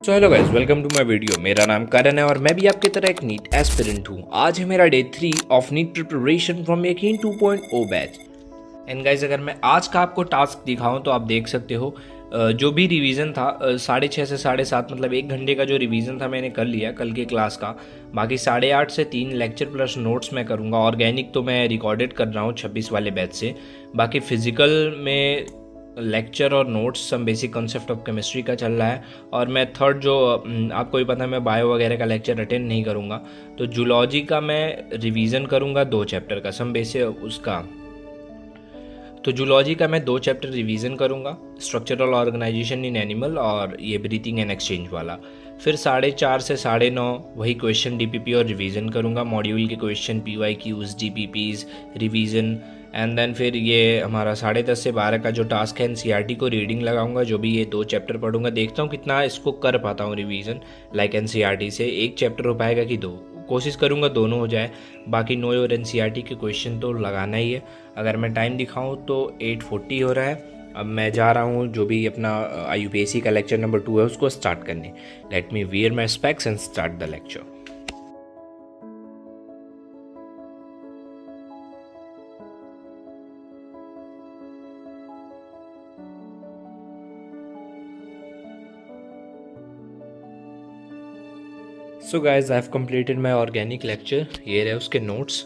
So hello guys, welcome to my video. मेरा नाम करण है और मैं भी आपकी तरह एक नीट एस्पिरेंट हूँ। आज है मेरा day 3 of NEET preparation from Yakeen 2.0 batch. And guys, अगर मैं आज का आपको टास्क दिखाऊं तो आप देख सकते हो जो भी रिवीजन था 6:30 से 7:30 मतलब 1 घंटे का जो रिवीजन था मैंने कर लिया कल के क्लास का। बाकी 8:30 से 3 लेक्चर प्लस नोट्स मैं करूँगा। ऑर्गेनिक तो मैं रिकॉर्डेड कर रहा हूँ 26 वाले बैच से। बाकी फिजिकल में लेक्चर और notes some basic concept of chemistry का चल रहा है। और मैं थर्ड जो आपको भी पता है मैं बायो वगैरह का लेक्चर अटेंड नहीं करूँगा, तो जूलॉजी का मैं रिवीजन करूँगा 2 चैप्टर का सम बेसिक उसका। तो जूलॉजी का मैं 2 चैप्टर रिवीजन करूँगा, स्ट्रक्चरल ऑर्गेनाइजेशन इन एनिमल और ये ब्रीथिंग एंड एक्सचेंज वाला। फिर 4:30 से 9:30 वही क्वेश्चन डीपीपी और रिवीजन करूँगा, मॉड्यूल के question PYQs DPPs revision. And then फिर ये हमारा 10:30 से 12 का जो टास्क है एनसीईआरटी को रीडिंग लगाऊंगा, जो भी ये 2 चैप्टर पढ़ूंगा। देखता हूँ कितना इसको कर पाता हूँ रिवीजन। लाइक एनसीईआरटी से 1 चैप्टर हो पाएगा कि 2, कोशिश करूँगा दोनों हो जाए। बाकी नो और एनसीईआरटी के क्वेश्चन तो लगाना ही है। अगर मैं टाइम दिखाऊँ तो 8:40 हो रहा है। अब मैं जा रहा हूँ जो भी अपना IUPAC का लेक्चर नंबर 2 है उसको स्टार्ट करने। Let me wear my specs and start the lecture. So guys, I have completed my organic lecture. ये रहे उसके नोट्स,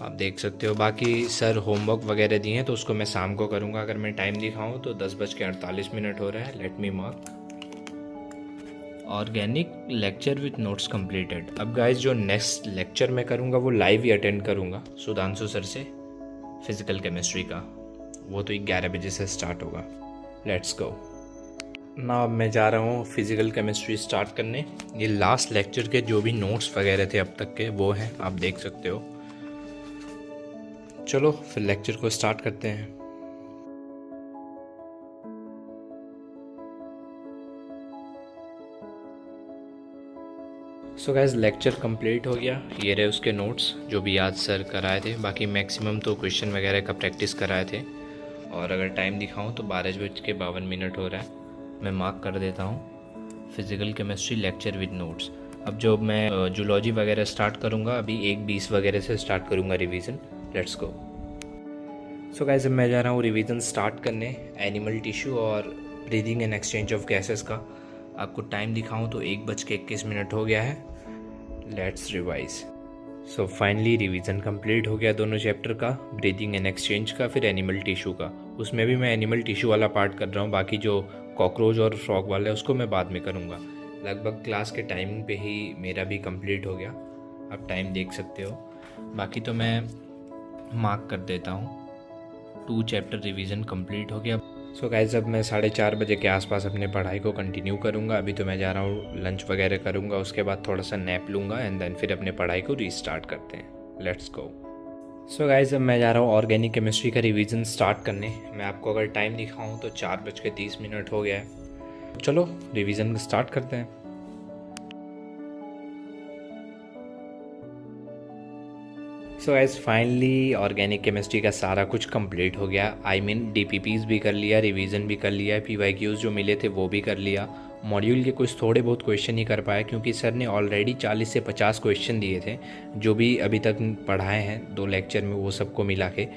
आप देख सकते हो। बाकी सर होमवर्क वगैरह दिए हैं तो उसको मैं शाम को करूँगा। अगर मैं टाइम दिखाऊँ तो 10:48 हो रहा है। Let me mark organic lecture with notes completed. अब गाइज जो नेक्स्ट लेक्चर मैं करूँगा वो लाइव ही अटेंड करूँगा सुधांशु सर से, फिजिकल केमिस्ट्री का। वो तो 11 बजे से स्टार्ट होगा। लेट्स गो ना। अब मैं जा रहा हूँ फिजिकल केमिस्ट्री स्टार्ट करने। ये लास्ट लेक्चर के जो भी नोट्स वगैरह थे अब तक के वो हैं, आप देख सकते हो। चलो फिर लेक्चर को स्टार्ट करते हैं। सो गाइस, लेक्चर कंप्लीट हो गया। ये रहे उसके नोट्स जो भी आज सर कराए थे। बाकी मैक्सिमम तो क्वेश्चन वगैरह का प्रैक्टिस कराए थे। और अगर टाइम दिखाऊं तो 12:52 हो रहा है। मैं मार्क कर देता हूँ physical chemistry lecture with notes. अब जो मैं जूलॉजी वगैरह स्टार्ट करूँगा अभी 1:20 वगैरह से स्टार्ट करूँगा revision. Let's go. So guys, मैं जा रहा हूँ रिवीजन स्टार्ट करने एनिमल टिश्यू और breathing and exchange of gases का। आपको टाइम दिखाऊँ तो 1:21 हो गया है। Let's revise. So finally revision complete हो गया दोनों चैप्टर का, ब्रीदिंग एंड एक्सचेंज का, फिर एनिमल टिश्यू का। उसमें भी मैं एनिमल टिश्यू वाला पार्ट कर रहा हूँ। बाकी जो कॉकरोच और फ्रॉग वाला है उसको मैं बाद में करूँगा। लगभग क्लास के टाइमिंग पे ही मेरा भी कंप्लीट हो गया, आप टाइम देख सकते हो। बाकी तो मैं मार्क कर देता हूँ 2 चैप्टर रिवीजन कंप्लीट हो गया। सो गाइस, अब मैं 4:30 बजे के आसपास अपने पढ़ाई को कंटिन्यू करूँगा। अभी तो मैं जा रहा हूँ लंच वगैरह करूँगा, उसके बाद थोड़ा सा नैप लूँगा एंड देन फिर अपने पढ़ाई को रीस्टार्ट करते हैं। Let's go. सो गाइस, अब मैं जा रहा हूँ ऑर्गेनिक केमिस्ट्री का रिवीजन स्टार्ट करने। मैं आपको अगर टाइम दिखाऊँ तो 4:30 हो गया है। चलो रिवीजन स्टार्ट करते हैं। So guys, finally organic chemistry का सारा कुछ कंप्लीट हो गया। आई मीन डीपीपीज भी कर लिया, रिवीजन भी कर लिया, पीवाईक्यूज जो मिले थे वो भी कर लिया। मॉड्यूल के कुछ थोड़े बहुत क्वेश्चन ही कर पाया क्योंकि सर ने ऑलरेडी 40 से 50 क्वेश्चन दिए थे जो भी अभी तक पढ़ाए हैं 2 लेक्चर में, वो सबको मिला के।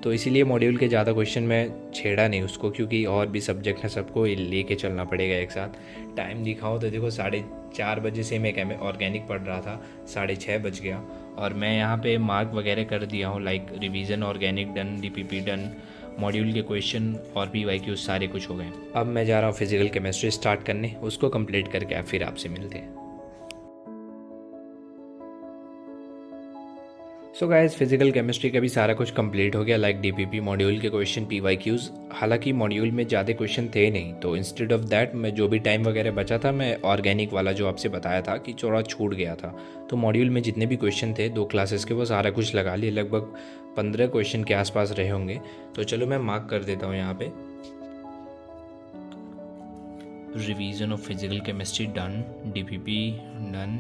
तो इसीलिए मॉड्यूल के ज़्यादा क्वेश्चन मैं छेड़ा नहीं उसको, क्योंकि और भी सब्जेक्ट हैं, सबको लेके चलना पड़ेगा एक साथ। टाइम दिखाओ तो देखो 4:30 बजे से मैं ऑर्गेनिक पढ़ रहा था, 6:30 बज गया। और मैं यहाँ पे मार्क वगैरह कर दिया हूँ, like revision organic done, DPP done, module के क्वेश्चन और पीवाईक्यूज सारे कुछ हो गए। अब मैं जा रहा हूँ फिजिकल केमिस्ट्री स्टार्ट करने, उसको कंप्लीट करके फिर आपसे मिलते हैं। सो गाइस, फिजिकल केमिस्ट्री का भी सारा कुछ कंप्लीट हो गया, लाइक डीपीपी, मॉड्यूल के क्वेश्चन, पीवाईक्यूज। हालांकि मॉड्यूल में ज़्यादा क्वेश्चन थे नहीं, तो इंस्टेड ऑफ दैट मैं जो भी टाइम वगैरह बचा था मैं ऑर्गेनिक वाला जो आपसे बताया था कि थोड़ा छूट गया था, तो मॉड्यूल में जितने भी क्वेश्चन थे 2 क्लासेस के वो सारा कुछ लगा लिए। लगभग 15 क्वेश्चन के आसपास रहे होंगे। तो चलो मैं मार्क कर देता हूँ यहाँ पे। Revision of physical chemistry done, DPP done,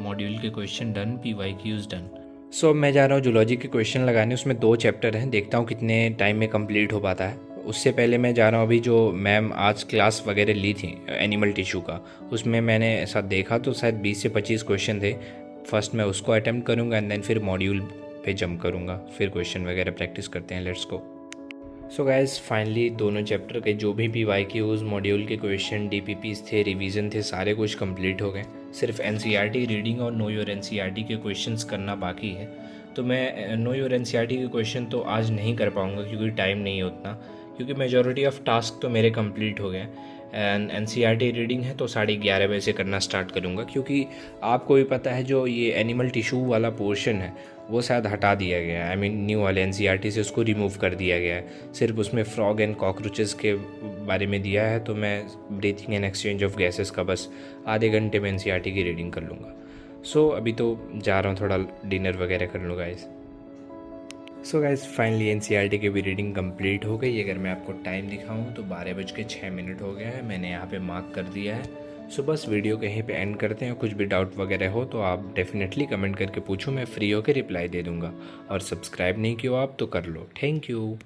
module के क्वेश्चन डन, पीवाईक्यूज डन। सो मैं जा रहा हूँ जूलॉजी के क्वेश्चन लगाने। उसमें 2 चैप्टर हैं, देखता हूँ कितने टाइम में कंप्लीट हो पाता है। उससे पहले मैं जा रहा हूँ अभी जो मैम आज क्लास वगैरह ली थी एनिमल टिश्यू का, उसमें मैंने ऐसा देखा तो शायद 20 से 25 क्वेश्चन थे। फर्स्ट मैं उसको अटैम्प्ट करूँगा एंड देन फिर मॉड्यूल पे जंप करूँगा, फिर क्वेश्चन वगैरह प्रैक्टिस करते हैं। Let's go. So guys finally दोनों चैप्टर के जो भी PYQs मॉड्यूल के क्वेश्चन DPPs थे, रिवीजन थे, सारे कुछ कंप्लीट हो गए। सिर्फ NCERT रीडिंग और नो योर NCERT के क्वेश्चंस करना बाकी है। तो मैं नो योर NCERT के क्वेश्चन तो आज नहीं कर पाऊँगा क्योंकि टाइम नहीं है उतना, क्योंकि मेजॉरिटी ऑफ टास्क तो मेरे कंप्लीट हो गए। एंड NCERT रीडिंग है तो 11:30 बजे से करना स्टार्ट करूँगा, क्योंकि आपको भी पता है जो ये एनिमल टिश्यू वाला पोर्शन है वो शायद हटा दिया गया है। आई मीन न्यू वाले NCERT से उसको रिमूव कर दिया गया है। सिर्फ उसमें फ्रॉग एंड कॉकरोचेस के बारे में दिया है, तो मैं breathing and exchange of gases का बस आधे घंटे में NCERT की रीडिंग कर लूँगा। सो अभी तो जा रहा हूँ, थोड़ा डिनर वगैरह कर लूँ guys. So guys finally NCERT की भी रीडिंग कंप्लीट हो गई। अगर मैं आपको टाइम दिखाऊँ तो 12:06 हो गया है, मैंने यहाँ पे मार्क कर दिया है। सो बस वीडियो कहीं पे एंड करते हैं। कुछ भी डाउट वगैरह हो तो आप डेफिनेटली कमेंट करके पूछो, मैं फ्री होकर रिप्लाई दे दूँगा। और सब्सक्राइब नहीं किया आप तो कर लो। Thank you.